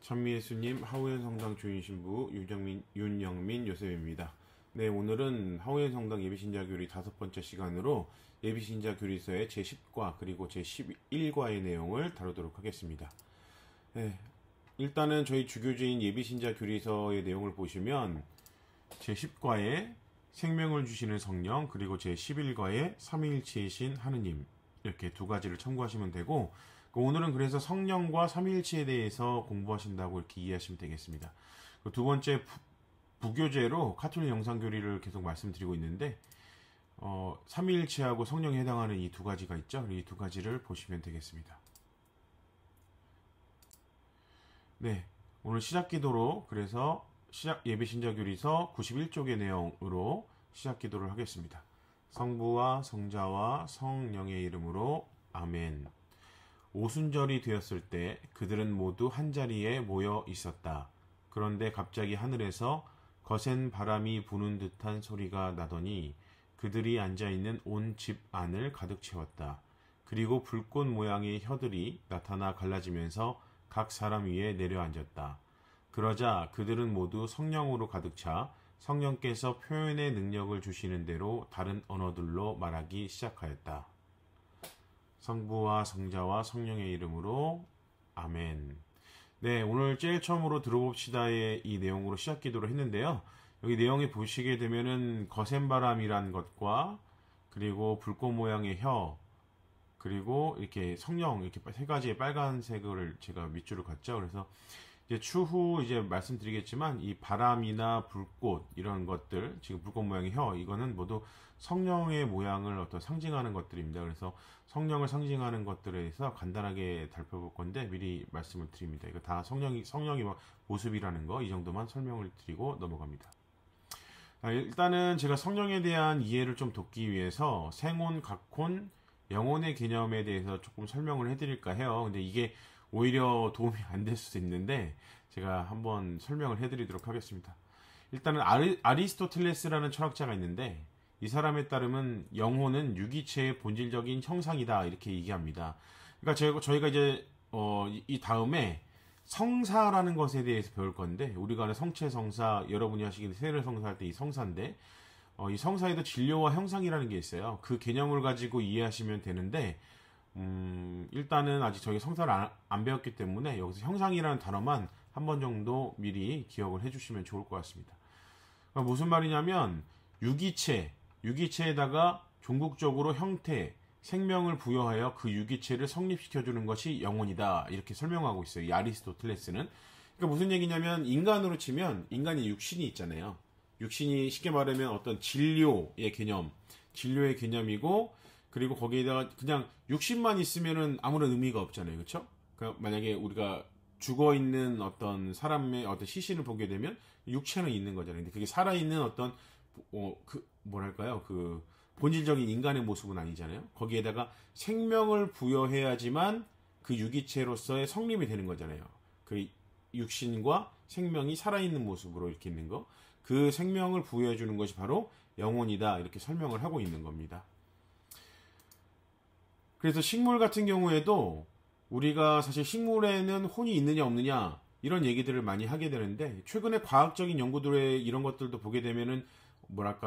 천미예수님 하우엔 성당 주인 신부 윤영민 요셉입니다. 네, 오늘은 하우엔 성당 예비신자 교리 5번째 시간으로 예비신자 교리서의 제10과 그리고 제11과의 내용을 다루도록 하겠습니다. 네, 일단은 저희 주교제인 예비신자 교리서의 내용을 보시면 제10과에 생명을 주시는 성령, 그리고 제11과에 삼위일체이신 하느님, 이렇게 두 가지를 참고하시면 되고, 오늘은 그래서 성령과 삼위일체에 대해서 공부하신다고 이렇게 이해하시면 되겠습니다. 두 번째 부교재로 카톨릭 영상교리를 계속 말씀드리고 있는데, 삼위일체하고 성령에 해당하는 이 두 가지가 있죠. 이 두 가지를 보시면 되겠습니다. 네, 오늘 시작기도로 그래서 예비신자교리서 91쪽의 내용으로 시작기도를 하겠습니다. 성부와 성자와 성령의 이름으로 아멘. 오순절이 되었을 때 그들은 모두 한자리에 모여 있었다. 그런데 갑자기 하늘에서 거센 바람이 부는 듯한 소리가 나더니 그들이 앉아있는 온 집 안을 가득 채웠다. 그리고 불꽃 모양의 혀들이 나타나 갈라지면서 각 사람 위에 내려앉았다. 그러자 그들은 모두 성령으로 가득 차 성령께서 표현의 능력을 주시는 대로 다른 언어들로 말하기 시작하였다. 성부와 성자와 성령의 이름으로 아멘. 네, 오늘 제일 처음으로 들어봅시다의 이 내용으로 시작 기도를 했는데요. 여기 내용에 보시게 되면은 거센 바람이란 것과 그리고 불꽃 모양의 혀, 그리고 이렇게 성령, 이렇게 세 가지의 빨간색을 제가 밑줄을 긋죠. 그래서 이제 추후 이제 말씀드리겠지만 이 바람이나 불꽃 이런 것들, 지금 불꽃 모양의 혀, 이거는 모두 성령의 모양을 어떤 상징하는 것들입니다. 그래서 성령을 상징하는 것들에 대해서 간단하게 살펴볼 건데 미리 말씀을 드립니다. 이거 다 성령의 모습이라는 거, 이 정도만 설명을 드리고 넘어갑니다. 일단은 제가 성령에 대한 이해를 좀 돕기 위해서 생혼, 각혼, 영혼의 개념에 대해서 조금 설명을 해드릴까 해요. 근데 이게 오히려 도움이 안 될 수도 있는데 제가 한번 설명을 해드리도록 하겠습니다. 일단은 아리스토텔레스라는 철학자가 있는데 이 사람에 따르면 영혼은 유기체의 본질적인 형상이다 이렇게 얘기합니다. 그러니까 저희가 이제 이 다음에 성사라는 것에 대해서 배울 건데, 우리가 아는 성체 성사, 여러분이 하시기는 세례 성사할 때 이 성사인데, 이 성사에도 진료와 형상이라는 게 있어요. 그 개념을 가지고 이해하시면 되는데, 일단은 아직 저희 성사를 안 배웠기 때문에 여기서 형상이라는 단어만 한 번 정도 미리 기억을 해주시면 좋을 것 같습니다. 그러니까 무슨 말이냐면 유기체에다가 종국적으로 형태, 생명을 부여하여 그 유기체를 성립시켜주는 것이 영혼이다 이렇게 설명하고 있어요. 이 아리스토텔레스는. 그러니까 무슨 얘기냐면 인간으로 치면 인간이 육신이 있잖아요. 육신이 쉽게 말하면 어떤 진료의 개념이고, 그리고 거기에다가 그냥 육신만 있으면은 아무런 의미가 없잖아요. 그렇죠? 그러니까 만약에 우리가 죽어 있는 어떤 사람의 어떤 시신을 보게 되면 육체는 있는 거잖아요. 근데 그게 살아 있는 어떤 그 본질적인 인간의 모습은 아니잖아요. 거기에다가 생명을 부여해야지만 그 유기체로서의 성립이 되는 거잖아요. 그 육신과 생명이 살아있는 모습으로 이렇게 있는 거. 그 생명을 부여해 주는 것이 바로 영혼이다 이렇게 설명을 하고 있는 겁니다. 그래서 식물 같은 경우에도 우리가 사실 식물에는 혼이 있느냐 없느냐 이런 얘기들을 많이 하게 되는데, 최근에 과학적인 연구들의 이런 것들도 보게 되면은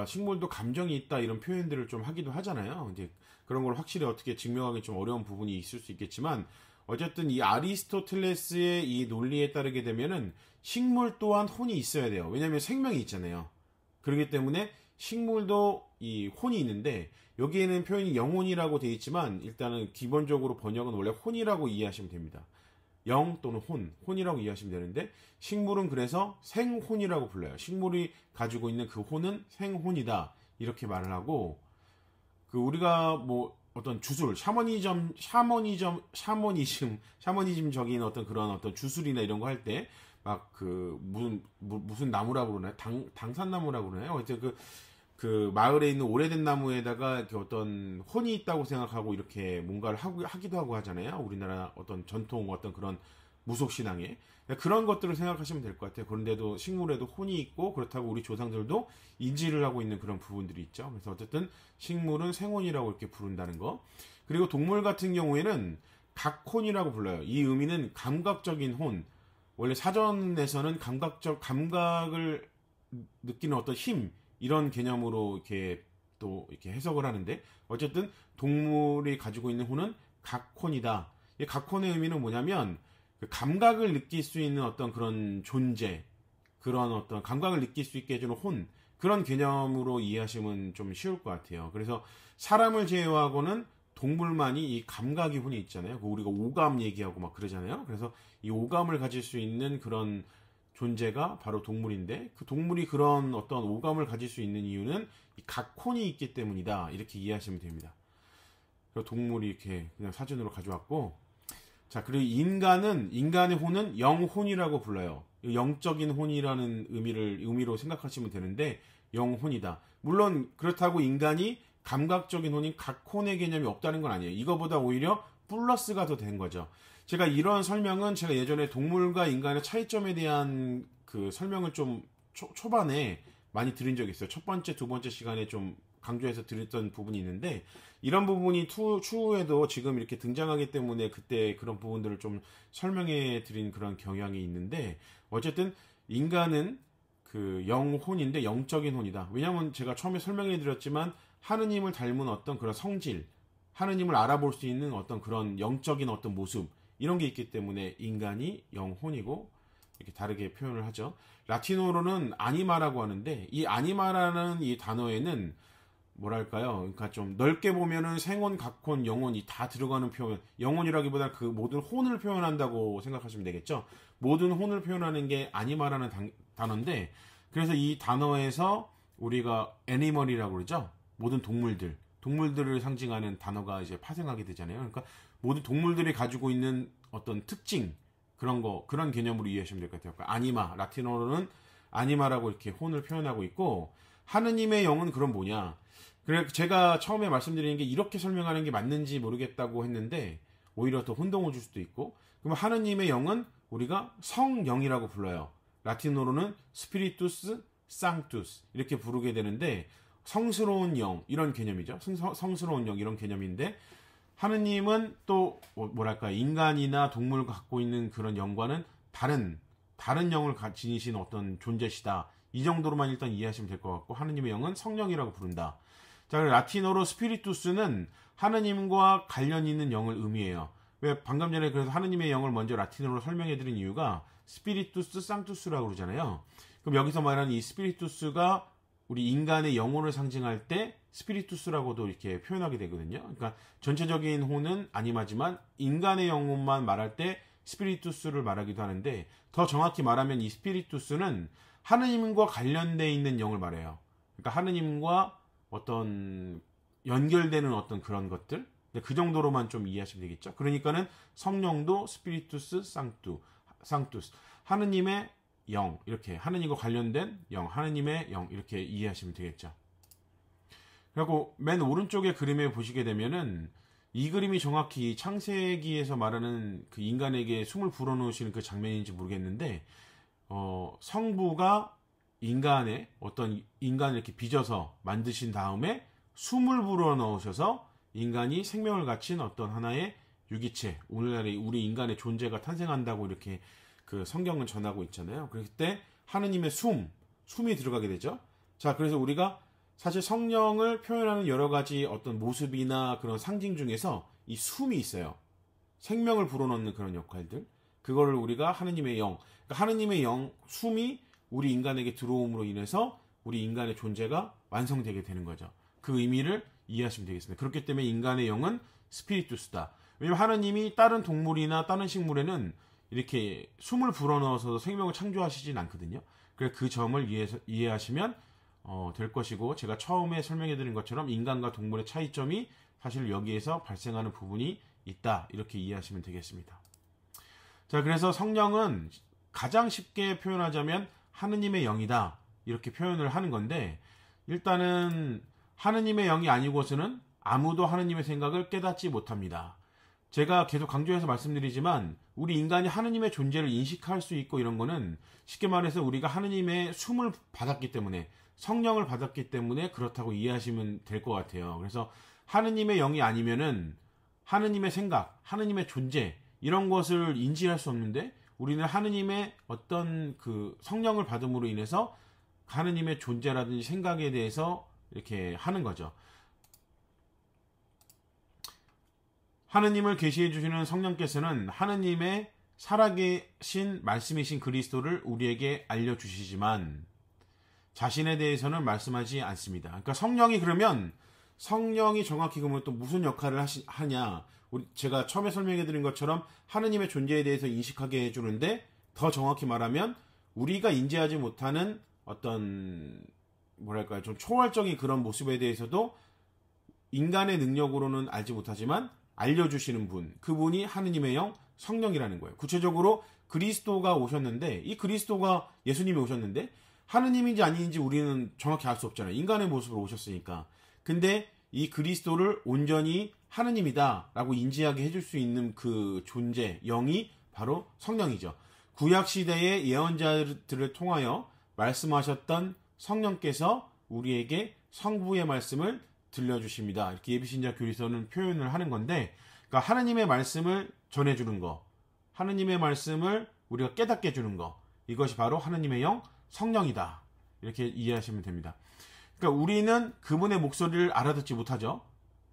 식물도 감정이 있다 이런 표현들을 좀 하기도 하잖아요. 이제 그런 걸 확실히 어떻게 증명하기 좀 어려운 부분이 있을 수 있겠지만, 어쨌든 이 아리스토텔레스의 이 논리에 따르게 되면은 식물 또한 혼이 있어야 돼요. 왜냐하면 생명이 있잖아요. 그렇기 때문에 식물도 이 혼이 있는데, 여기에는 표현이 영혼이라고 되어 있지만 일단은 기본적으로 번역은 원래 혼이라고 이해하시면 됩니다. 영 또는 혼이라고 이해하시면 되는데, 식물은 그래서 생혼이라고 불러요. 식물이 가지고 있는 그 혼은 생혼이다 이렇게 말을 하고, 그 우리가 어떤 주술, 샤머니즘적인 어떤 그런 어떤 주술이나 이런 거 할 때 막 무슨 나무라고 그러나요? 당산나무라고 그러나요? 어쨌든 그 마을에 있는 오래된 나무에다가 이렇게 어떤 혼이 있다고 생각하고 이렇게 뭔가를 하기도 하고 하잖아요. 우리나라 어떤 전통 어떤 그런 무속신앙에. 그런 것들을 생각하시면 될 것 같아요. 그런데도 식물에도 혼이 있고, 그렇다고 우리 조상들도 인지를 하고 있는 그런 부분들이 있죠. 그래서 어쨌든 식물은 생혼이라고 이렇게 부른다는 거. 그리고 동물 같은 경우에는 각혼이라고 불러요. 이 의미는 감각적인 혼, 원래 사전에서는 감각을 느끼는 어떤 힘 이런 개념으로 이렇게 또 이렇게 해석을 하는데 어쨌든 동물이 가지고 있는 혼은 각혼이다. 이 각혼의 의미는 뭐냐면 그 감각을 느낄 수 있는 어떤 그런 존재, 그런 어떤 감각을 느낄 수 있게 해주는 혼 그런 개념으로 이해하시면 좀 쉬울 것 같아요. 그래서 사람을 제외하고는 동물만이 이 감각이 혼이 있잖아요. 우리가 오감 얘기하고 막 그러잖아요. 그래서 이 오감을 가질 수 있는 그런 존재가 바로 동물인데 그 동물이 그런 어떤 오감을 가질 수 있는 이유는 이 각혼이 있기 때문이다. 이렇게 이해하시면 됩니다. 그래서 동물이 이렇게 그냥 사진으로 가져왔고 자 그리고 인간의 혼은 영혼이라고 불러요. 영적인 혼이라는 의미로 생각하시면 되는데 영혼이다. 물론 그렇다고 인간이 감각적인 혼인 각혼의 개념이 없다는 건 아니에요. 이거보다 오히려 플러스가 더 된 거죠. 제가 이런 설명은 제가 예전에 동물과 인간의 차이점에 대한 그 설명을 좀 초반에 많이 드린 적이 있어요. 첫 번째, 두 번째 시간에 좀 강조해서 드렸던 부분이 있는데 이런 부분이 추후에도 지금 이렇게 등장하기 때문에 그때 그런 부분들을 좀 설명해 드린 그런 경향이 있는데 어쨌든 인간은 그 영혼인데 영적인 혼이다. 왜냐하면 제가 처음에 설명해 드렸지만 하느님을 닮은 어떤 그런 성질, 하느님을 알아볼 수 있는 어떤 그런 영적인 어떤 모습 이런 게 있기 때문에 인간이 영혼이고 이렇게 다르게 표현을 하죠. 라틴어로는 아니마라고 하는데 이 아니마라는 이 단어에는 뭐랄까요? 그러니까 좀 넓게 보면은 생혼, 각혼, 영혼이 다 들어가는 표현. 영혼이라기보다 그 모든 혼을 표현한다고 생각하시면 되겠죠. 모든 혼을 표현하는 게 아니마라는 단어인데 그래서 이 단어에서 우리가 애니멀이라고 그러죠. 모든 동물들을 상징하는 단어가 이제 파생하게 되잖아요. 그러니까 모든 동물들이 가지고 있는 어떤 특징 그런 개념으로 이해하시면 될 것 같아요. 그러니까 아니마, 라틴어로는 아니마라고 이렇게 혼을 표현하고 있고 하느님의 영은 그럼 뭐냐? 그래 제가 처음에 말씀드리는 게 이렇게 설명하는 게 맞는지 모르겠다고 했는데 오히려 더 혼동을 줄 수도 있고 그럼 하느님의 영은 우리가 성령이라고 불러요. 라틴어로는 스피리투스 상투스 이렇게 부르게 되는데 성스러운 영 이런 개념이죠. 성스러운 영 이런 개념인데 하느님은 또 뭐랄까 인간이나 동물과 갖고 있는 그런 영과는 다른 영을 지니신 어떤 존재시다. 이 정도로만 일단 이해하시면 될 것 같고 하느님의 영은 성령이라고 부른다. 자, 라틴어로 스피리투스는 하느님과 관련 있는 영을 의미해요. 왜 방금 전에 그래서 하느님의 영을 먼저 라틴어로 설명해 드린 이유가 스피리투스 상투스라고 그러잖아요. 그럼 여기서 말하는 이 스피리투스가 우리 인간의 영혼을 상징할 때 스피리투스라고도 이렇게 표현하게 되거든요. 그러니까 전체적인 혼은 아니마지만 인간의 영혼만 말할 때 스피리투스를 말하기도 하는데 더 정확히 말하면 이 스피리투스는 하느님과 관련되어 있는 영을 말해요. 그러니까 하느님과 어떤 연결되는 어떤 그런 것들 그 정도로만 좀 이해하시면 되겠죠. 그러니까는 성령도 스피리투스 상투스 하느님의 영 이렇게 하느님과 관련된 영 하느님의 영 이렇게 이해하시면 되겠죠. 그리고 맨 오른쪽의 그림에 보시게 되면은 이 그림이 정확히 창세기에서 말하는 그 인간에게 숨을 불어넣으시는 그 장면인지 모르겠는데 성부가 인간을 이렇게 빚어서 만드신 다음에 숨을 불어넣으셔서 인간이 생명을 갖춘 어떤 하나의 유기체 오늘날의 우리 인간의 존재가 탄생한다고 이렇게 그 성경은 전하고 있잖아요. 그때 하느님의 숨이 들어가게 되죠. 자, 그래서 우리가 사실 성령을 표현하는 여러 가지 어떤 모습이나 그런 상징 중에서 이 숨이 있어요. 생명을 불어넣는 그런 역할들. 그거를 우리가 하느님의 영, 그러니까 하느님의 영, 숨이 우리 인간에게 들어옴으로 인해서 우리 인간의 존재가 완성되게 되는 거죠. 그 의미를 이해하시면 되겠습니다. 그렇기 때문에 인간의 영은 스피리투스다. 왜냐하면 하느님이 다른 동물이나 다른 식물에는 이렇게 숨을 불어넣어서 생명을 창조하시진 않거든요. 그래서 그 점을 이해하시면 될 것이고 제가 처음에 설명해드린 것처럼 인간과 동물의 차이점이 사실 여기에서 발생하는 부분이 있다. 이렇게 이해하시면 되겠습니다. 자, 그래서 성령은 가장 쉽게 표현하자면 하느님의 영이다. 이렇게 표현을 하는 건데 일단은 하느님의 영이 아니고서는 아무도 하느님의 생각을 깨닫지 못합니다. 제가 계속 강조해서 말씀드리지만 우리 인간이 하느님의 존재를 인식할 수 있고 이런 거는 쉽게 말해서 우리가 하느님의 숨을 받았기 때문에 성령을 받았기 때문에 그렇다고 이해하시면 될 것 같아요. 그래서 하느님의 영이 아니면은 하느님의 생각, 하느님의 존재 이런 것을 인지할 수 없는데 우리는 하느님의 어떤 그 성령을 받음으로 인해서 하느님의 존재라든지 생각에 대해서 이렇게 하는 거죠. 하느님을 계시해 주시는 성령께서는 하느님의 살아계신 말씀이신 그리스도를 우리에게 알려주시지만 자신에 대해서는 말씀하지 않습니다. 그러니까 성령이 그러면 성령이 정확히 그러면 또 무슨 역할을 하냐? 제가 처음에 설명해 드린 것처럼 하느님의 존재에 대해서 인식하게 해주는데 더 정확히 말하면 우리가 인지하지 못하는 어떤 뭐랄까요? 좀 초월적인 그런 모습에 대해서도 인간의 능력으로는 알지 못하지만 알려주시는 분, 그분이 하느님의 영 성령이라는 거예요. 구체적으로 그리스도가 오셨는데 이 그리스도가 예수님이 오셨는데 하느님인지 아닌지 우리는 정확히 알 수 없잖아요. 인간의 모습으로 오셨으니까. 근데 이 그리스도를 온전히 하느님이다 라고 인지하게 해줄 수 있는 그 존재, 영이 바로 성령이죠. 구약시대의 예언자들을 통하여 말씀하셨던 성령께서 우리에게 성부의 말씀을 들려주십니다. 이렇게 예비신자 교리서는 표현을 하는 건데, 그러니까 하느님의 말씀을 전해주는 거, 하느님의 말씀을 우리가 깨닫게 해주는 거, 이것이 바로 하느님의 영, 성령이다. 이렇게 이해하시면 됩니다. 그러니까 우리는 그분의 목소리를 알아듣지 못하죠.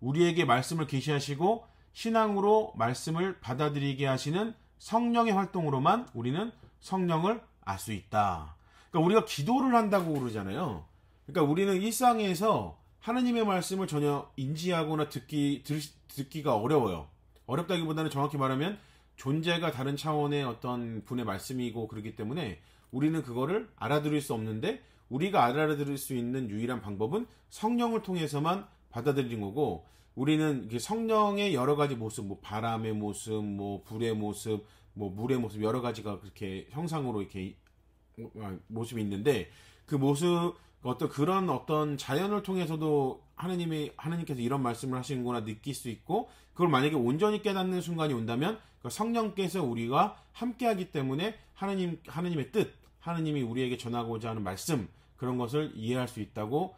우리에게 말씀을 계시하시고 신앙으로 말씀을 받아들이게 하시는 성령의 활동으로만 우리는 성령을 알 수 있다. 그러니까 우리가 기도를 한다고 그러잖아요. 그러니까 우리는 일상에서 하느님의 말씀을 전혀 인지하거나 듣기가 어려워요. 어렵다기보다는 정확히 말하면 존재가 다른 차원의 어떤 분의 말씀이고 그렇기 때문에 우리는 그거를 알아들을 수 없는데 우리가 알아들을 수 있는 유일한 방법은 성령을 통해서만 받아들이는 거고, 우리는 성령의 여러 가지 모습, 뭐 바람의 모습, 뭐 불의 모습, 뭐 물의 모습, 여러 가지가 그렇게 형상으로 이렇게 모습이 있는데 그 모습 그런 어떤 자연을 통해서도 하느님께서 이런 말씀을 하시는구나 느낄 수 있고, 그걸 만약에 온전히 깨닫는 순간이 온다면 성령께서 우리가 함께하기 때문에 하느님의 뜻, 하느님이 우리에게 전하고자 하는 말씀, 그런 것을 이해할 수 있다고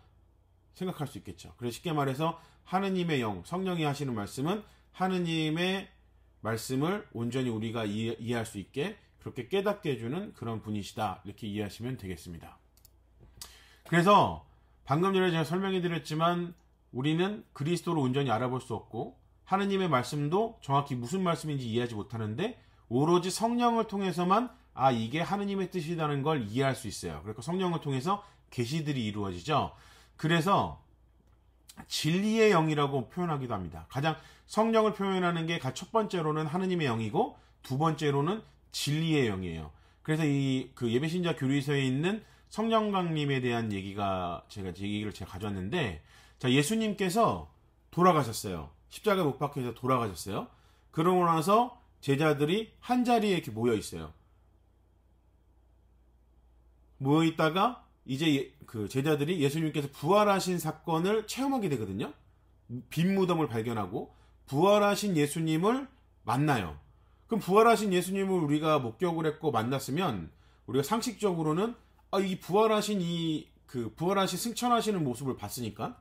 생각할 수 있겠죠. 그래서 쉽게 말해서 하느님의 영, 성령이 하시는 말씀은 하느님의 말씀을 온전히 우리가 이해할 수 있게 그렇게 깨닫게 해주는 그런 분이시다. 이렇게 이해하시면 되겠습니다. 그래서 방금 전에 제가 설명해 드렸지만 우리는 그리스도를 온전히 알아볼 수 없고 하느님의 말씀도 정확히 무슨 말씀인지 이해하지 못하는데 오로지 성령을 통해서만 이게 하느님의 뜻이라는 걸 이해할 수 있어요. 그러니까 성령을 통해서 계시들이 이루어지죠. 그래서 진리의 영이라고 표현하기도 합니다. 가장 성령을 표현하는 게 첫 번째로는 하느님의 영이고 두 번째로는 진리의 영이에요. 그래서 그 예배신자 교리서에 있는 성령강림에 대한 얘기를 제가 가져왔는데, 자, 예수님께서 돌아가셨어요. 십자가에 못 박혀서 돌아가셨어요. 그러고 나서 제자들이 한 자리에 이렇게 모여 있어요. 모여 있다가 이제 그 제자들이 예수님께서 부활하신 사건을 체험하게 되거든요. 빈 무덤을 발견하고 부활하신 예수님을 만나요. 그럼 부활하신 예수님을 우리가 목격을 했고 만났으면 우리가 상식적으로는 이 부활하신 부활하신 승천하시는 모습을 봤으니까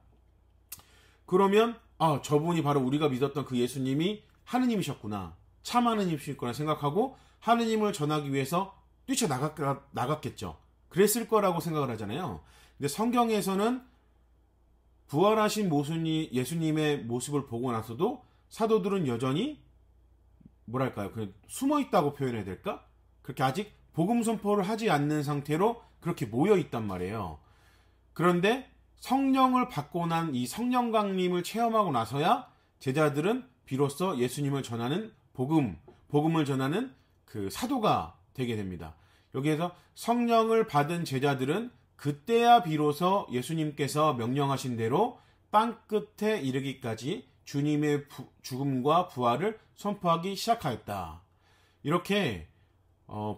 그러면 저분이 바로 우리가 믿었던 그 예수님이 하느님이셨구나, 참 하느님이실 거라 생각하고 하느님을 전하기 위해서 뛰쳐나갔겠죠. 그랬을 거라고 생각을 하잖아요. 근데 성경에서는 부활하신 예수님의 모습을 보고 나서도 사도들은 여전히 뭐랄까요, 숨어 있다고 표현해야 될까? 그렇게 아직 복음 선포를 하지 않는 상태로 그렇게 모여 있단 말이에요. 그런데 성령을 받고 난 이 성령 강림을 체험하고 나서야 제자들은 비로소 예수님을 전하는 복음을 전하는 그 사도가 되게 됩니다. 여기에서 성령을 받은 제자들은 그때야 비로소 예수님께서 명령하신 대로 땅 끝에 이르기까지 주님의 죽음과 부활을 선포하기 시작하였다. 이렇게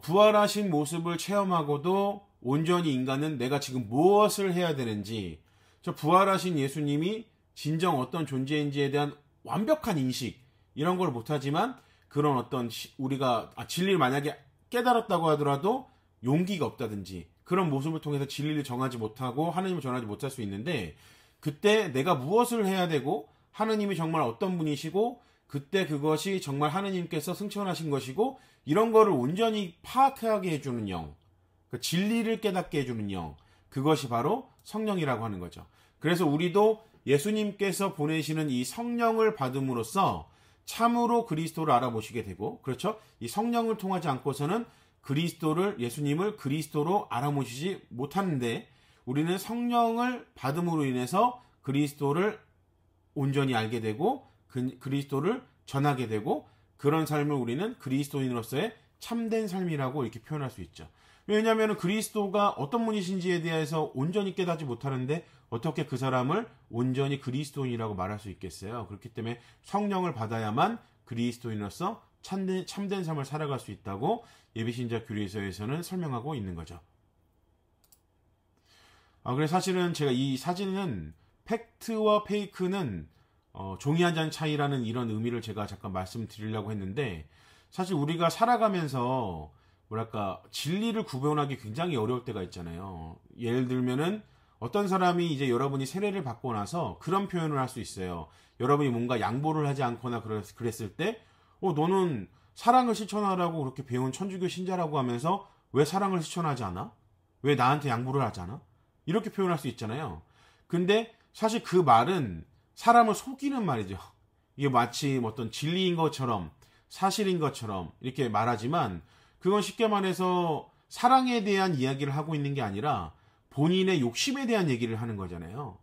부활하신 모습을 체험하고도 온전히 인간은 내가 지금 무엇을 해야 되는지, 저 부활하신 예수님이 진정 어떤 존재인지에 대한 완벽한 인식, 이런 걸 못하지만 그런 어떤 우리가 진리를 만약에 깨달았다고 하더라도 용기가 없다든지 그런 모습을 통해서 진리를 정하지 못하고 하느님을 전하지 못할 수 있는데, 그때 내가 무엇을 해야 되고 하느님이 정말 어떤 분이시고 그때 그것이 정말 하느님께서 승천하신 것이고 이런 거를 온전히 파악하게 해주는 영, 그 진리를 깨닫게 해주는 영, 그것이 바로 성령이라고 하는 거죠. 그래서 우리도 예수님께서 보내시는 이 성령을 받음으로써 참으로 그리스도를 알아보시게 되고, 그렇죠? 이 성령을 통하지 않고서는 예수님을 그리스도로 알아보시지 못하는데, 우리는 성령을 받음으로 인해서 그리스도를 온전히 알게 되고, 그리스도를 전하게 되고, 그런 삶을 우리는 그리스도인으로서의 참된 삶이라고 이렇게 표현할 수 있죠. 왜냐하면 그리스도가 어떤 분이신지에 대해서 온전히 깨닫지 못하는데 어떻게 그 사람을 온전히 그리스도인이라고 말할 수 있겠어요. 그렇기 때문에 성령을 받아야만 그리스도인으로서 참된 삶을 살아갈 수 있다고 예비신자 교리서에서는 설명하고 있는 거죠. 그래서 사실은 제가 이 사진은 팩트와 페이크는 종이 한 장 차이라는 이런 의미를 제가 잠깐 말씀드리려고 했는데, 사실 우리가 살아가면서 뭐랄까 진리를 구분하기 굉장히 어려울 때가 있잖아요. 예를 들면은 어떤 사람이 이제 여러분이 세례를 받고 나서 그런 표현을 할 수 있어요. 여러분이 뭔가 양보를 하지 않거나 그랬을 때 너는 사랑을 실천하라고 그렇게 배운 천주교 신자라고 하면서 왜 사랑을 실천하지 않아? 왜 나한테 양보를 하지 않아? 이렇게 표현할 수 있잖아요. 근데 사실 그 말은 사람을 속이는 말이죠. 이게 마치 어떤 진리인 것처럼 사실인 것처럼 이렇게 말하지만, 그건 쉽게 말해서 사랑에 대한 이야기를 하고 있는 게 아니라 본인의 욕심에 대한 얘기를 하는 거잖아요.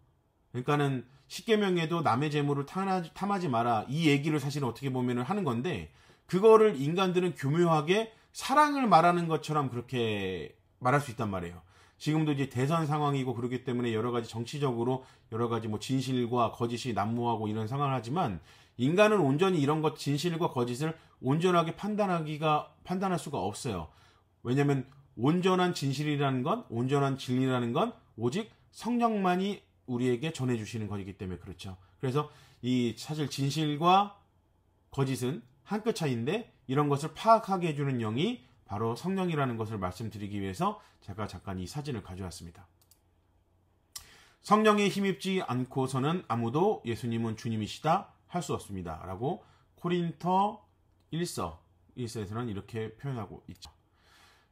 그러니까는 십계명에도 남의 재물을 탐하지 마라, 이 얘기를 사실 어떻게 보면 하는 건데, 그거를 인간들은 교묘하게 사랑을 말하는 것처럼 그렇게 말할 수 있단 말이에요. 지금도 이제 대선 상황이고 그렇기 때문에 여러 가지 정치적으로 여러 가지 진실과 거짓이 난무하고 이런 상황을 하지만, 인간은 온전히 이런 것, 진실과 거짓을 온전하게 판단할 수가 없어요. 왜냐하면 온전한 진실이라는 건, 온전한 진리라는 건 오직 성령만이 우리에게 전해주시는 것이기 때문에 그렇죠. 그래서 이 사실 진실과 거짓은 한 끗 차이인데, 이런 것을 파악하게 해주는 영이 바로 성령이라는 것을 말씀드리기 위해서 제가 잠깐 이 사진을 가져왔습니다. 성령에 힘입지 않고서는 아무도 예수님은 주님이시다 할 수 없습니다 라고 코린토 1서에서는 이렇게 표현하고 있죠.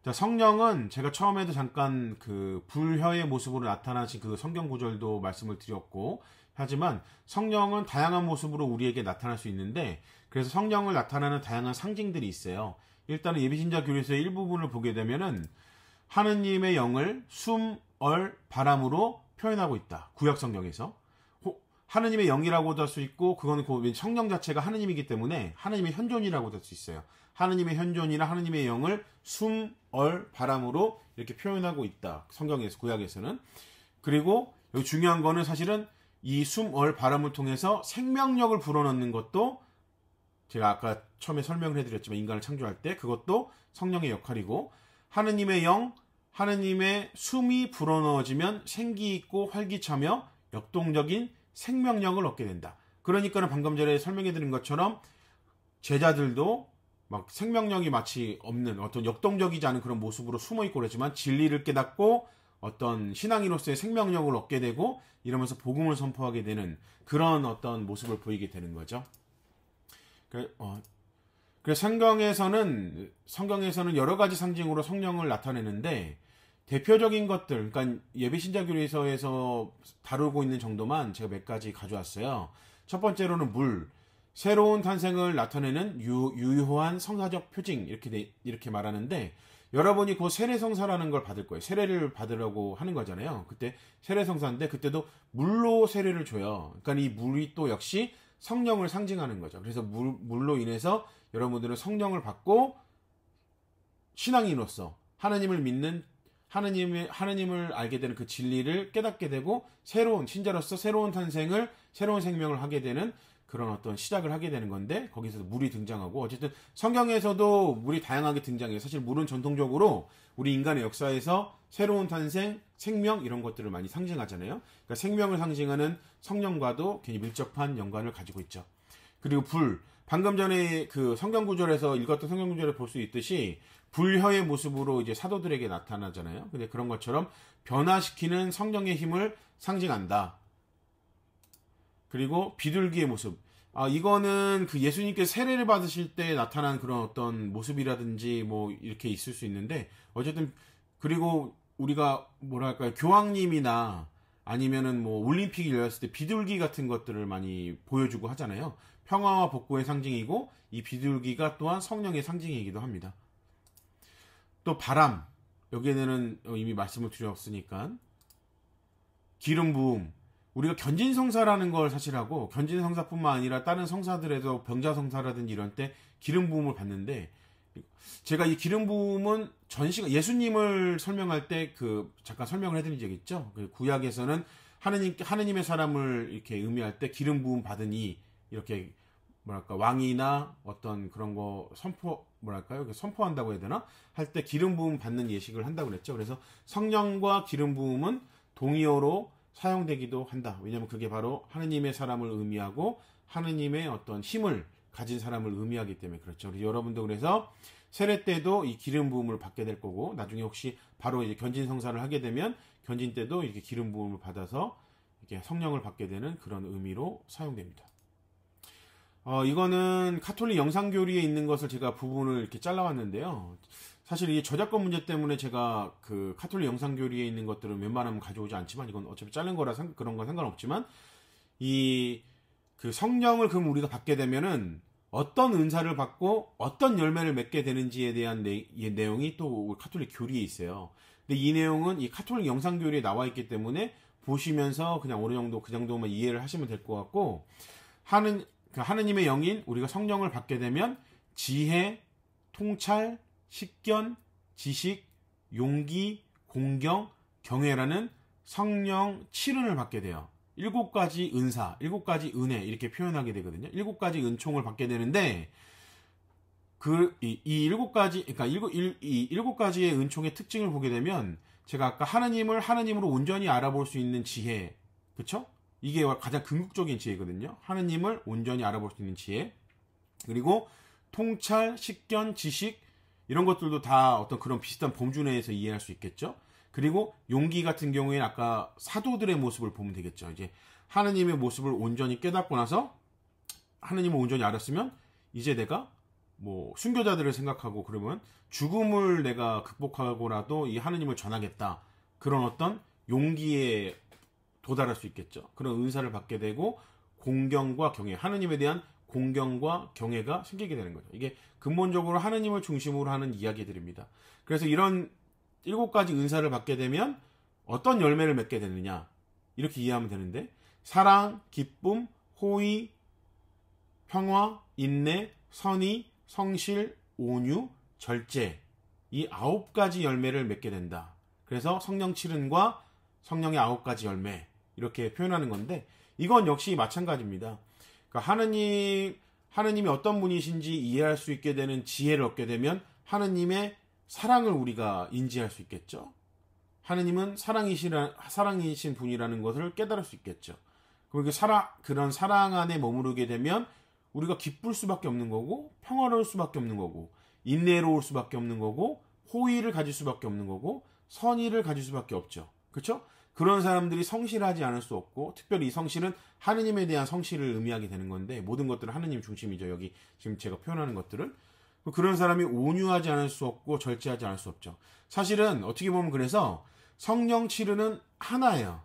자, 성령은 제가 처음에도 잠깐 그 불혈의 모습으로 나타나신 그 성경 구절도 말씀을 드렸고, 하지만 성령은 다양한 모습으로 우리에게 나타날 수 있는데, 그래서 성령을 나타나는 다양한 상징들이 있어요. 일단은 예비신자 교리서의 일부분을 보게 되면은 하느님의 영을 숨, 얼, 바람으로 표현하고 있다. 구약 성경에서. 하느님의 영이라고도 할 수 있고, 그거는 성령 자체가 하느님이기 때문에 하느님의 현존이라고도 할 수 있어요. 하느님의 현존이나 하느님의 영을 숨, 얼, 바람으로 이렇게 표현하고 있다. 성경에서, 구약에서는. 그리고 여기 중요한 거는 사실은 이 숨, 얼, 바람을 통해서 생명력을 불어넣는 것도, 제가 아까 처음에 설명을 해드렸지만 인간을 창조할 때 그것도 성령의 역할이고, 하느님의 영, 하느님의 숨이 불어넣어지면 생기 있고 활기차며 역동적인 생명력을 얻게 된다. 그러니까는 방금 전에 설명해드린 것처럼 제자들도 막 생명력이 마치 없는 어떤 역동적이지 않은 그런 모습으로 숨어있고 그러지만 진리를 깨닫고 어떤 신앙인으로서의 생명력을 얻게 되고 이러면서 복음을 선포하게 되는 그런 어떤 모습을 보이게 되는 거죠. 그래서 성경에서는 여러 가지 상징으로 성령을 나타내는데, 대표적인 것들, 그러니까 예비신자 교리서에서 다루고 있는 정도만 제가 몇 가지 가져왔어요. 첫 번째로는 물, 새로운 탄생을 나타내는 유효한 성사적 표징, 이렇게 말하는데, 여러분이 그 세례성사라는 걸 받을 거예요. 세례를 받으려고 하는 거잖아요. 그때 세례성사인데 그때도 물로 세례를 줘요. 그러니까 이 물이 또 역시 성령을 상징하는 거죠. 그래서 물로 인해서 여러분들은 성령을 받고 신앙인으로서 하나님을 믿는, 하나님을 알게 되는 그 진리를 깨닫게 되고 새로운 신자로서 새로운 탄생을, 새로운 생명을 하게 되는 그런 어떤 시작을 하게 되는 건데, 거기서도 물이 등장하고, 어쨌든 성경에서도 물이 다양하게 등장해요. 사실 물은 전통적으로 우리 인간의 역사에서 새로운 탄생, 생명 이런 것들을 많이 상징하잖아요. 그러니까 생명을 상징하는 성령과도 굉장히 밀접한 연관을 가지고 있죠. 그리고 불, 방금 전에 그 성경 구절에서 읽었던 성경 구절에 볼 수 있듯이 불혈의 모습으로 이제 사도들에게 나타나잖아요. 근데 그런 것처럼 변화시키는 성령의 힘을 상징한다. 그리고 비둘기의 모습, 이거는 그 예수님께서 세례를 받으실 때 나타난 그런 어떤 모습이라든지 뭐 이렇게 있을 수 있는데, 어쨌든 그리고 우리가 뭐랄까요, 교황님이나 아니면은 뭐 올림픽이 열렸을 때 비둘기 같은 것들을 많이 보여주고 하잖아요. 평화와 복고의 상징이고 이 비둘기가 또한 성령의 상징이기도 합니다. 또 바람, 여기에는 이미 말씀을 드렸으니까 기름 부음, 우리가 견진성사라는 걸 사실 하고, 견진성사뿐만 아니라 다른 성사들에도 병자성사라든지 이런 때 기름 부음을 받는데, 제가 이 기름 부음은 전시가 예수님을 설명할 때 잠깐 설명을 해드린 적이 있죠. 구약에서는 하느님의 사람을 이렇게 의미할 때 기름 부음 받으니, 이렇게 뭐랄까 왕이나 어떤 그런 거 선포한다고 해야 되나 할 때 기름 부음 받는 예식을 한다고 그랬죠. 그래서 성령과 기름 부음은 동의어로 사용되기도 한다. 왜냐하면 그게 바로 하느님의 사람을 의미하고 하느님의 어떤 힘을 가진 사람을 의미하기 때문에 그렇죠. 우리 여러분도 그래서 세례 때도 이 기름 부음을 받게 될 거고, 나중에 혹시 바로 이제 견진 성사를 하게 되면 견진 때도 이렇게 기름 부음을 받아서 이렇게 성령을 받게 되는 그런 의미로 사용됩니다. 이거는 카톨릭 영상교리에 있는 것을 제가 부분을 이렇게 잘라왔는데요. 사실 이 저작권 문제 때문에 제가 그 카톨릭 영상교리에 있는 것들은 웬만하면 가져오지 않지만, 이건 어차피 자른 거라 그런 건 상관없지만, 그 성령을 그럼 우리가 받게 되면은 어떤 은사를 받고 어떤 열매를 맺게 되는지에 대한 내용이 또 카톨릭 교리에 있어요. 근데 이 내용은 이 카톨릭 영상교리에 나와 있기 때문에 보시면서 그냥 어느 정도 그 정도만 이해를 하시면 될 것 같고, 하느님의 영인 우리가 성령을 받게 되면 지혜, 통찰, 식견, 지식, 용기, 공경, 경외라는 성령 7은을 받게 돼요. 7가지 은사, 7가지 은혜 이렇게 표현하게 되거든요. 7가지 은총을 받게 되는데, 이 7가지, 그러니까 이 7가지의 은총의 특징을 보게 되면, 제가 아까 하느님을 하느님으로 온전히 알아볼 수 있는 지혜, 그쵸? 이게 가장 궁극적인 지혜거든요. 하느님을 온전히 알아볼 수 있는 지혜. 그리고 통찰, 식견, 지식, 이런 것들도 다 어떤 그런 비슷한 범주 내에서 이해할 수 있겠죠. 그리고 용기 같은 경우에는 아까 사도들의 모습을 보면 되겠죠. 이제 하느님의 모습을 온전히 깨닫고 나서 하느님을 온전히 알았으면 이제 내가 뭐 순교자들을 생각하고, 그러면 죽음을 내가 극복하고라도 이 하느님을 전하겠다. 그런 어떤 용기에 도달할 수 있겠죠. 그런 은사를 받게 되고, 공경과 경외, 하느님에 대한 공경과 경외가 생기게 되는 거죠. 이게 근본적으로 하느님을 중심으로 하는 이야기들입니다. 그래서 이런 7가지 은사를 받게 되면 어떤 열매를 맺게 되느냐, 이렇게 이해하면 되는데, 사랑, 기쁨, 호의, 평화, 인내, 선의, 성실, 온유, 절제, 이 9가지 열매를 맺게 된다. 그래서 성령 7은과 성령의 9가지 열매, 이렇게 표현하는 건데, 이건 역시 마찬가지입니다. 그러니까 하느님이 어떤 분이신지 이해할 수 있게 되는 지혜를 얻게 되면 하느님의 사랑을 우리가 인지할 수 있겠죠. 하느님은 사랑이신 분이라는 것을 깨달을 수 있겠죠. 그리고 그런 사랑 안에 머무르게 되면 우리가 기쁠 수밖에 없는 거고, 평화로울 수밖에 없는 거고, 인내로울 수밖에 없는 거고, 호의를 가질 수밖에 없는 거고, 선의를 가질 수밖에 없죠. 그렇죠? 그런 사람들이 성실하지 않을 수 없고, 특별히 이 성실은 하느님에 대한 성실을 의미하게 되는 건데, 모든 것들은 하느님 중심이죠. 여기 지금 제가 표현하는 것들은. 그런 사람이 온유하지 않을 수 없고 절제하지 않을 수 없죠. 사실은 어떻게 보면 그래서 성령 7은은 하나예요.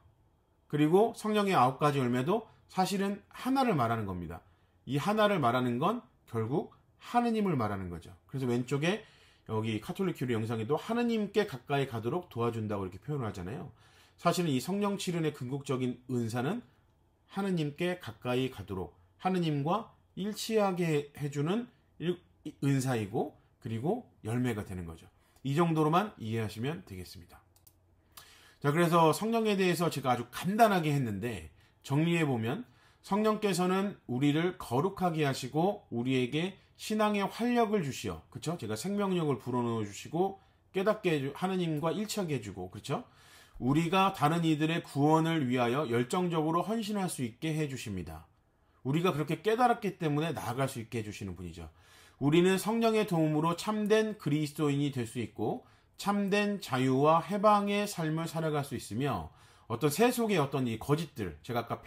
그리고 성령의 9가지 열매도 사실은 하나를 말하는 겁니다. 이 하나를 말하는 건 결국 하느님을 말하는 거죠. 그래서 왼쪽에 여기 카톨릭 교리 영상에도 하느님께 가까이 가도록 도와준다고 이렇게 표현을 하잖아요. 사실은 이 성령 7은의 궁극적인 은사는 하느님께 가까이 가도록, 하느님과 일치하게 해주는 은사이고, 그리고 열매가 되는 거죠. 이 정도로만 이해하시면 되겠습니다. 자, 그래서 성령에 대해서 제가 아주 간단하게 했는데, 정리해보면 성령께서는 우리를 거룩하게 하시고 우리에게 신앙의 활력을 주시어, 그쵸? 제가 생명력을 불어넣어 주시고 깨닫게 하느님과 일치하게 해주고, 그쵸? 우리가 다른 이들의 구원을 위하여 열정적으로 헌신할 수 있게 해주십니다. 우리가 그렇게 깨달았기 때문에 나아갈 수 있게 해주시는 분이죠. 우리는 성령의 도움으로 참된 그리스도인이 될 수 있고, 참된 자유와 해방의 삶을 살아갈 수 있으며, 어떤 세속의 어떤 이 거짓들, 제가 아까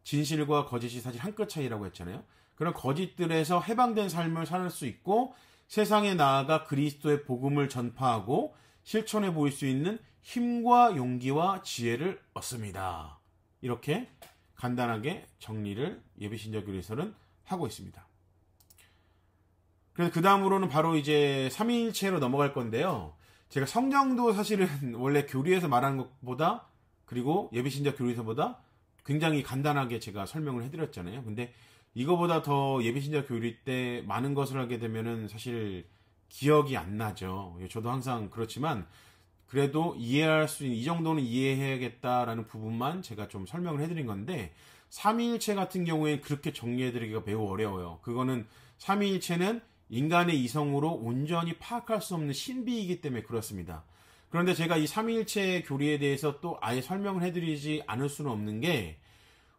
진실과 거짓이 사실 한 끗 차이라고 했잖아요. 그런 거짓들에서 해방된 삶을 살 수 있고 세상에 나아가 그리스도의 복음을 전파하고 실천해 보일 수 있는 힘과 용기와 지혜를 얻습니다. 이렇게 간단하게 정리를 예비신자교리에서는 하고 있습니다. 그래서 그 다음으로는 바로 이제 삼위일체로 넘어갈 건데요. 제가 성령도 사실은 원래 교리에서 말하는 것보다 그리고 예비신자 교리서보다 굉장히 간단하게 제가 설명을 해드렸잖아요. 근데 이거보다 더 예비신자 교리 때 많은 것을 하게 되면은 사실 기억이 안 나죠. 저도 항상 그렇지만 그래도 이해할 수 있는 이 정도는 이해해야겠다라는 부분만 제가 좀 설명을 해드린 건데 삼위일체 같은 경우에는 그렇게 정리해드리기가 매우 어려워요. 그거는 삼위일체는 인간의 이성으로 온전히 파악할 수 없는 신비이기 때문에 그렇습니다. 그런데 제가 이 삼위일체 교리에 대해서 또 아예 설명을 해드리지 않을 수는 없는 게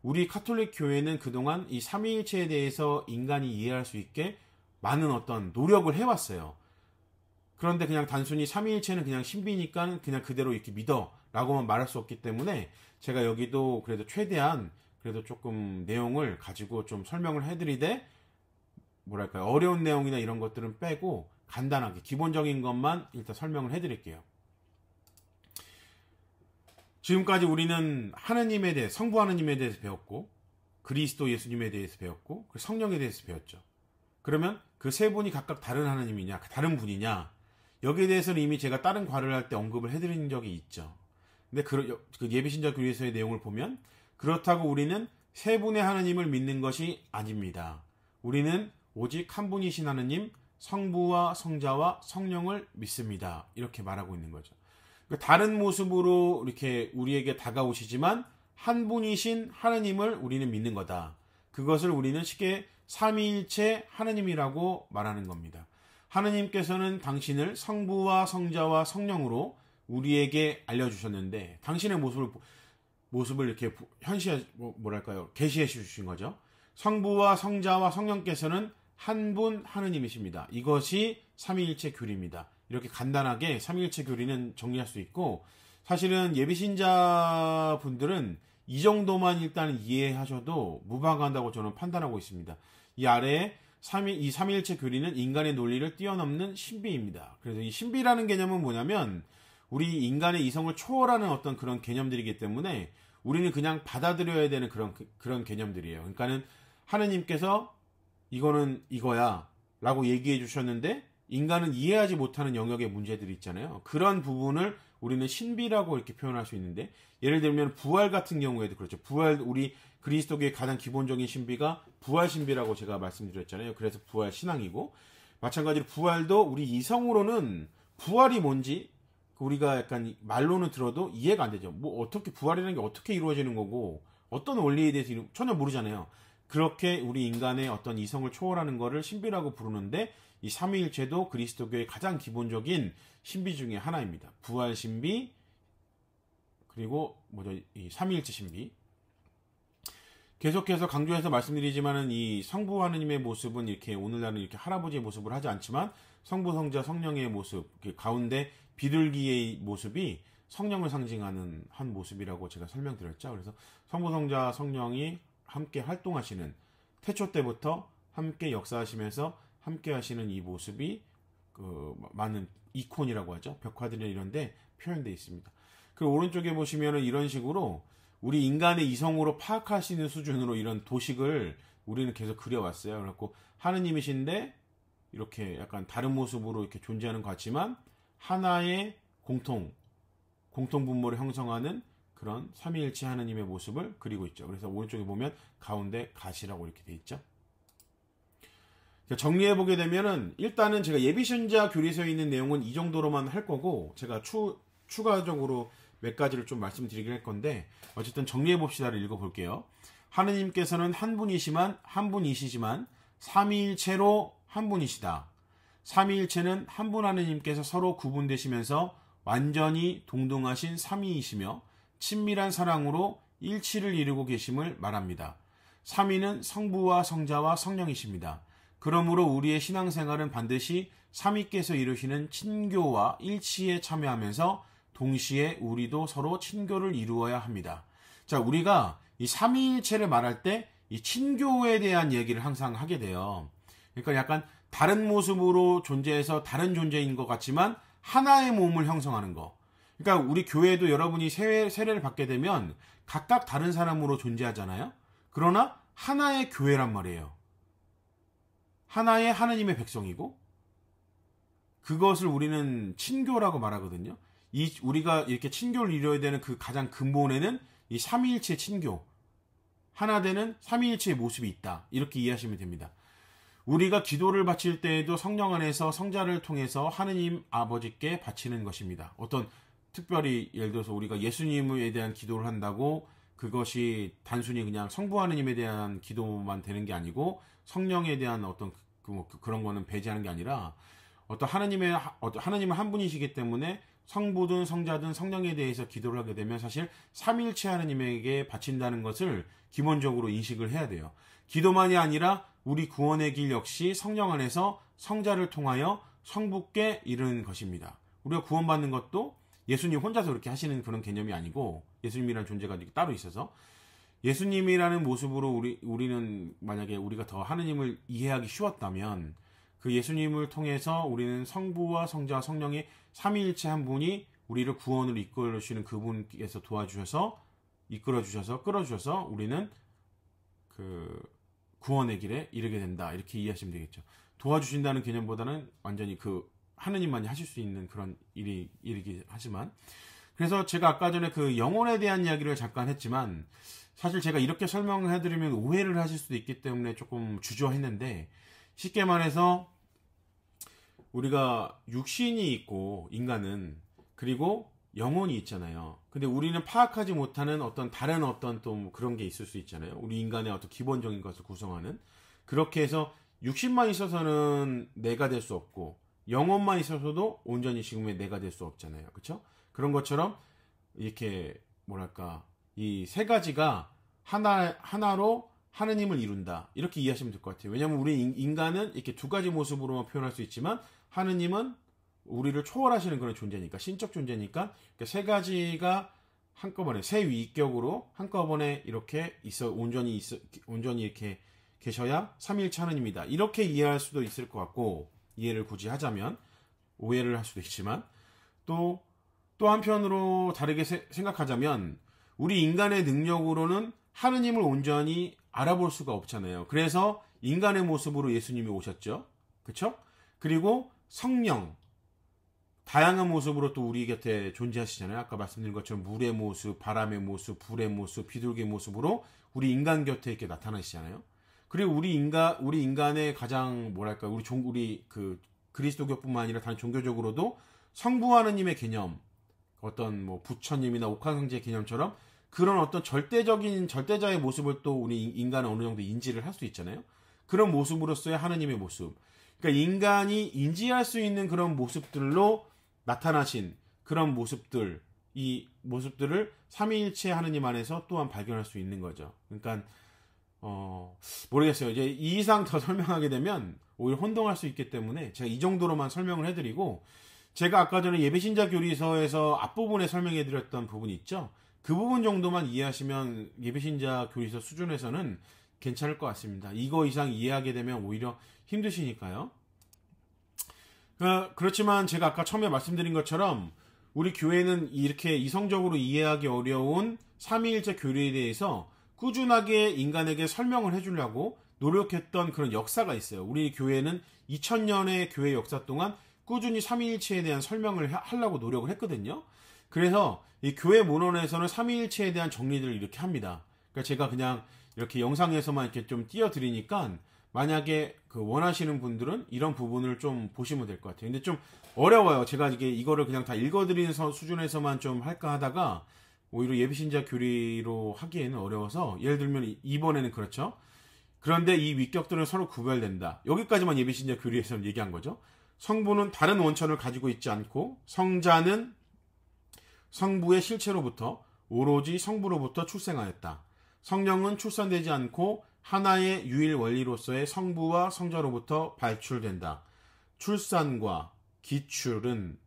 우리 카톨릭 교회는 그동안 이 삼위일체에 대해서 인간이 이해할 수 있게 많은 어떤 노력을 해왔어요. 그런데 그냥 단순히 삼위일체는 그냥 신비니까 그냥 그대로 이렇게 믿어 라고만 말할 수 없기 때문에 제가 여기도 그래도 최대한 그래도 조금 내용을 가지고 좀 설명을 해드리되 뭐랄까요, 어려운 내용이나 이런 것들은 빼고 간단하게 기본적인 것만 일단 설명을 해드릴게요. 지금까지 우리는 하느님에 대해, 성부 하느님에 대해서 배웠고 그리스도 예수님에 대해서 배웠고 성령에 대해서 배웠죠. 그러면 그 세 분이 각각 다른 하느님이냐, 다른 분이냐, 여기에 대해서는 이미 제가 다른 과를 할 때 언급을 해드린 적이 있죠. 근데 그 예비신자 교리에서의 내용을 보면 그렇다고 우리는 세 분의 하느님을 믿는 것이 아닙니다. 우리는 오직 한 분이신 하느님, 성부와 성자와 성령을 믿습니다. 이렇게 말하고 있는 거죠. 다른 모습으로 이렇게 우리에게 다가오시지만 한 분이신 하느님을 우리는 믿는 거다. 그것을 우리는 쉽게 삼위일체 하느님이라고 말하는 겁니다. 하느님께서는 당신을 성부와 성자와 성령으로 우리에게 알려주셨는데 당신의 모습을 이렇게 계시해 주신 거죠. 성부와 성자와 성령께서는 한 분 하느님이십니다. 이것이 삼위일체 교리입니다. 이렇게 간단하게 삼위일체 교리는 정리할 수 있고 사실은 예비신자 분들은 이 정도만 일단 이해하셔도 무방한다고 저는 판단하고 있습니다. 이 아래에 이 삼위일체 교리는 인간의 논리를 뛰어넘는 신비입니다. 그래서 이 신비라는 개념은 뭐냐면 우리 인간의 이성을 초월하는 어떤 그런 개념들이기 때문에 우리는 그냥 받아들여야 되는 그런 개념들이에요. 그러니까는 하느님께서 이거는 이거야 라고 얘기해 주셨는데 인간은 이해하지 못하는 영역의 문제들이 있잖아요. 그런 부분을 우리는 신비라고 이렇게 표현할 수 있는데 예를 들면 부활 같은 경우에도 그렇죠. 우리 그리스도교의 가장 기본적인 신비가 부활 신비라고 제가 말씀드렸잖아요. 그래서 부활 신앙이고 마찬가지로 부활도 우리 이성으로는 부활이 뭔지 우리가 약간 말로는 들어도 이해가 안 되죠. 뭐 어떻게 부활이라는 게 어떻게 이루어지는 거고 어떤 원리에 대해서 전혀 모르잖아요. 그렇게 우리 인간의 어떤 이성을 초월하는 것을 신비라고 부르는데 이 삼위일체도 그리스도교의 가장 기본적인 신비 중에 하나입니다. 부활 신비 그리고 이 삼위일체 신비. 계속해서 강조해서 말씀드리지만은 이 성부 하느님의 모습은 이렇게 오늘날은 이렇게 할아버지의 모습을 하지 않지만 성부 성자 성령의 모습 가운데 비둘기의 모습이 성령을 상징하는 한 모습이라고 제가 설명드렸죠. 그래서 성부 성자 성령이 함께 활동하시는 태초 때부터 함께 역사하시면서 함께 하시는 이 모습이 많은 이콘이라고 하죠. 벽화들이나 이런데 표현되어 있습니다. 그리고 오른쪽에 보시면은 이런 식으로 우리 인간의 이성으로 파악할 수 있는 수준으로 이런 도식을 우리는 계속 그려왔어요. 그래갖고 하느님이신데 이렇게 약간 다른 모습으로 이렇게 존재하는 것 같지만 하나의 공통 분모를 형성하는 그런 삼위일체 하느님의 모습을 그리고 있죠. 그래서 오른쪽에 보면 가운데 가시라고 이렇게 돼 있죠. 정리해 보게 되면은 일단은 제가 예비신자 교리서에 있는 내용은 이 정도로만 할 거고 제가 추가적으로 몇 가지를 좀 말씀드리긴 할 건데 어쨌든 정리해 봅시다를 읽어 볼게요. 하느님께서는 한 분이시지만 삼위일체로 한 분이시다. 삼위일체는 한 분 하느님께서 서로 구분되시면서 완전히 동등하신 삼위이시며 친밀한 사랑으로 일치를 이루고 계심을 말합니다. 삼위는 성부와 성자와 성령이십니다. 그러므로 우리의 신앙생활은 반드시 삼위께서 이루시는 친교와 일치에 참여하면서 동시에 우리도 서로 친교를 이루어야 합니다. 자, 우리가 이 삼위일체를 말할 때 이 친교에 대한 얘기를 항상 하게 돼요. 그러니까 약간 다른 모습으로 존재해서 다른 존재인 것 같지만 하나의 몸을 형성하는 거. 그러니까 우리 교회도 여러분이 세례를 받게 되면 각각 다른 사람으로 존재하잖아요. 그러나 하나의 교회란 말이에요. 하나의 하느님의 백성이고 그것을 우리는 친교라고 말하거든요. 우리가 이렇게 친교를 이루어야 되는 그 가장 근본에는 이 삼위일체 친교, 하나 되는 삼위일체의 모습이 있다. 이렇게 이해하시면 됩니다. 우리가 기도를 바칠 때에도 성령 안에서 성자를 통해서 하느님 아버지께 바치는 것입니다. 어떤 특별히 예를 들어서 우리가 예수님에 대한 기도를 한다고 그것이 단순히 그냥 성부 하느님에 대한 기도만 되는 게 아니고 성령에 대한 어떤 그런 거는 배제하는 게 아니라 하느님은 한 분이시기 때문에 성부든 성자든 성령에 대해서 기도를 하게 되면 사실 삼위일체 하느님에게 바친다는 것을 기본적으로 인식을 해야 돼요. 기도만이 아니라 우리 구원의 길 역시 성령 안에서 성자를 통하여 성부께 이르는 것입니다. 우리가 구원받는 것도 예수님 혼자서 그렇게 하시는 그런 개념이 아니고 예수님이라는 존재가 따로 있어서 예수님이라는 모습으로 우리는 만약에 우리가 더 하느님을 이해하기 쉬웠다면 그 예수님을 통해서 우리는 성부와 성자와 성령의 삼위일체 한 분이 우리를 구원으로 이끌어주시는 그분께서 끌어주셔서 우리는 그 구원의 길에 이르게 된다. 이렇게 이해하시면 되겠죠. 도와주신다는 개념보다는 완전히 그 하느님만이 하실 수 있는 그런 일이긴 하지만 그래서 제가 아까 전에 그 영혼에 대한 이야기를 잠깐 했지만 사실 제가 이렇게 설명을 해드리면 오해를 하실 수도 있기 때문에 조금 주저했는데 쉽게 말해서 우리가 육신이 있고 인간은 그리고 영혼이 있잖아요. 근데 우리는 파악하지 못하는 다른 또 그런 게 있을 수 있잖아요. 우리 인간의 어떤 기본적인 것을 구성하는 그렇게 해서 육신만 있어서는 내가 될 수 없고 영혼만 있어서도 온전히 지금의 내가 될 수 없잖아요. 그렇죠? 그런 것처럼 이렇게 뭐랄까 이 세 가지가 하나로 하느님을 이룬다. 이렇게 이해하시면 될 것 같아요. 왜냐하면 우리 인간은 이렇게 두 가지 모습으로만 표현할 수 있지만 하느님은 우리를 초월하시는 그런 존재니까 신적 존재니까 세 가지가 한꺼번에 세 위격으로 한꺼번에 이렇게 온전히 이렇게 계셔야 삼위일체 하느님이다. 이렇게 이해할 수도 있을 것 같고 이해를 굳이 하자면 오해를 할 수도 있지만 또 한편으로 다르게 생각하자면 우리 인간의 능력으로는 하느님을 온전히 알아볼 수가 없잖아요. 그래서 인간의 모습으로 예수님이 오셨죠. 그렇죠? 그리고 성령 다양한 모습으로 또 우리 곁에 존재하시잖아요. 아까 말씀드린 것처럼 물의 모습, 바람의 모습, 불의 모습, 비둘기의 모습으로 우리 인간 곁에 이렇게 나타나시잖아요. 그리고 우리 인간의 가장 뭐랄까 우리 그 그리스도교뿐만 아니라 다른 종교적으로도 성부 하느님의 개념, 어떤 뭐 부처님이나 옥황상제의 개념처럼 그런 어떤 절대자의 모습을 또 우리 인간은 어느 정도 인지를 할 수 있잖아요. 그런 모습으로서의 하느님의 모습. 그러니까 인간이 인지할 수 있는 그런 모습들로 나타나신 그런 모습들, 이 모습들을 삼위일체 하느님 안에서 또한 발견할 수 있는 거죠. 그러니까 모르겠어요. 이제 이 이상 더 설명하게 되면 오히려 혼동할 수 있기 때문에 제가 이 정도로만 설명을 해드리고 제가 아까 전에 예배신자 교리서에서 앞부분에 설명해 드렸던 부분이 있죠. 그 부분 정도만 이해하시면 예배신자 교리서 수준에서는 괜찮을 것 같습니다. 이거 이상 이해하게 되면 오히려 힘드시니까요. 그렇지만 제가 아까 처음에 말씀드린 것처럼 우리 교회는 이렇게 이성적으로 이해하기 어려운 삼위일체 교리에 대해서 꾸준하게 인간에게 설명을 해주려고 노력했던 그런 역사가 있어요. 우리 교회는 2000년의 교회 역사 동안 꾸준히 삼위일체에 대한 설명을 하려고 노력을 했거든요. 그래서 이 교회 문헌에서는 삼위일체에 대한 정리들을 이렇게 합니다. 그러니까 제가 그냥 이렇게 영상에서만 이렇게 좀 띄워드리니까 만약에 원하시는 분들은 이런 부분을 좀 보시면 될 것 같아요. 근데 좀 어려워요. 제가 이거를 그냥 다 읽어드리는 수준에서만 좀 할까 하다가 오히려 예비신자 교리로 하기에는 어려워서 예를 들면 이번에는 그렇죠. 그런데 이 위격들은 서로 구별된다. 여기까지만 예비신자 교리에서 얘기한 거죠. 성부는 다른 원천을 가지고 있지 않고 성자는 성부의 실체로부터 오로지 성부로부터 출생하였다. 성령은 출산되지 않고 하나의 유일 원리로서의 성부와 성자로부터 발출된다. 출산과 기출은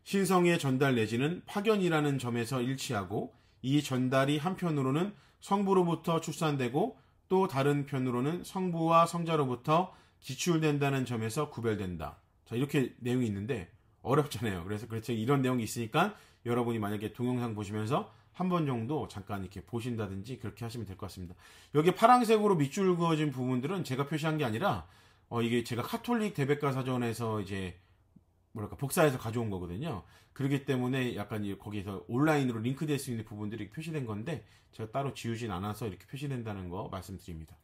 신성의 전달 내지는 파견이라는 점에서 일치하고 이 전달이 한편으로는 성부로부터 출산되고 또 다른 편으로는 성부와 성자로부터 기출된다는 점에서 구별된다. 자, 이렇게 내용이 있는데 어렵잖아요. 그래서 그렇죠. 이런 내용이 있으니까 여러분이 만약에 동영상 보시면서 한 번 정도 잠깐 이렇게 보신다든지 그렇게 하시면 될 것 같습니다. 여기 파란색으로 밑줄 그어진 부분들은 제가 표시한 게 아니라 이게 제가 카톨릭 대백과 사전에서 이제 뭐랄까 복사해서 가져온 거거든요. 그렇기 때문에 약간 거기서 온라인으로 링크될 수 있는 부분들이 표시된 건데 제가 따로 지우진 않아서 이렇게 표시된다는 거 말씀드립니다.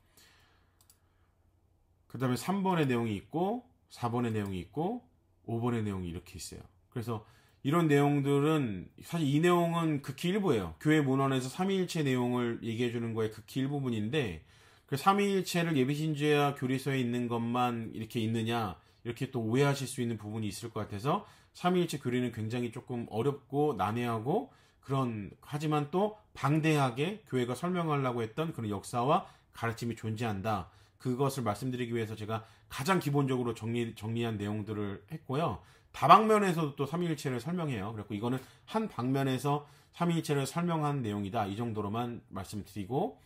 그 다음에 3번의 내용이 있고 4번의 내용이 있고 5번의 내용이 이렇게 있어요. 그래서 이런 내용들은 사실 이 내용은 극히 일부예요. 교회 문헌에서 삼위일체 내용을 얘기해 주는 거의 극히 일부분인데 그 삼위일체를 예비신주와 교리서에 있는 것만 이렇게 있느냐 이렇게 또 오해하실 수 있는 부분이 있을 것 같아서 삼위일체 교리는 굉장히 조금 어렵고 난해하고 그런 하지만 또 방대하게 교회가 설명하려고 했던 그런 역사와 가르침이 존재한다. 그것을 말씀드리기 위해서 제가 가장 기본적으로 정리한 내용들을 했고요. 다방면에서도 또 삼위일체를 설명해요. 그래서 이거는 한 방면에서 삼위일체를 설명한 내용이다. 이 정도로만 말씀드리고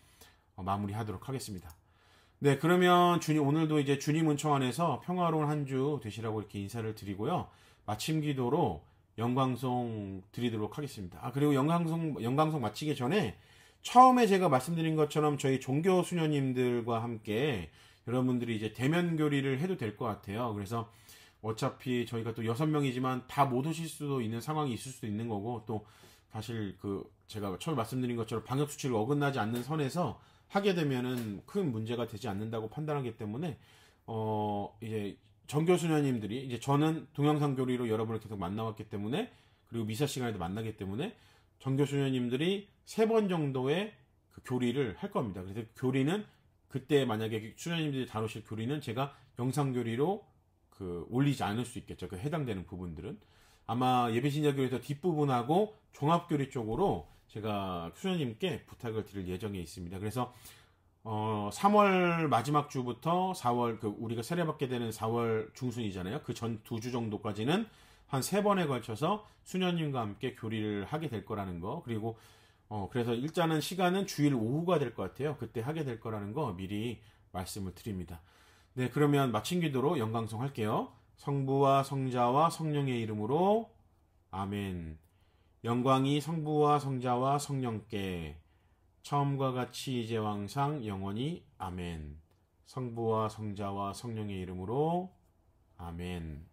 마무리하도록 하겠습니다. 네, 그러면 오늘도 이제 주님 은총 안에서 평화로운 한 주 되시라고 이렇게 인사를 드리고요. 마침 기도로 영광송 드리도록 하겠습니다. 그리고 영광송 마치기 전에 처음에 제가 말씀드린 것처럼 저희 종교 수녀님들과 함께 여러분들이 이제 대면 교리를 해도 될 것 같아요. 그래서 어차피 저희가 또 6명이지만 다 못 오실 수도 있는 상황이 있을 수도 있는 거고 또 사실 제가 처음에 말씀드린 것처럼 방역 수칙을 어긋나지 않는 선에서 하게 되면은 큰 문제가 되지 않는다고 판단하기 때문에 이제 전교 수녀님들이 이제 저는 동영상 교리로 여러분을 계속 만나왔기 때문에 그리고 미사 시간에도 만나기 때문에 전교 수녀님들이 3번 정도의 그 교리를 할 겁니다. 그래서 교리는 그때 만약에 수녀님들이 다루실 교리는 제가 영상 교리로 올리지 않을 수 있겠죠. 해당되는 부분들은 아마 예배신자 교리에서 뒷부분하고 종합교리 쪽으로 제가 수녀님께 부탁을 드릴 예정에 있습니다. 그래서 3월 마지막 주부터 4월 우리가 세례받게 되는 4월 중순이잖아요. 그 전 2주 정도까지는 한 3번에 걸쳐서 수녀님과 함께 교리를 하게 될 거라는 거. 그리고 그래서 일단은 시간은 주일 오후가 될 것 같아요. 그때 하게 될 거라는 거 미리 말씀을 드립니다. 네, 그러면 마친 기도로 영광송 할게요. 성부와 성자와 성령의 이름으로 아멘. 영광이 성부와 성자와 성령께 처음과 같이 이제와 항상 영원히 아멘. 성부와 성자와 성령의 이름으로 아멘.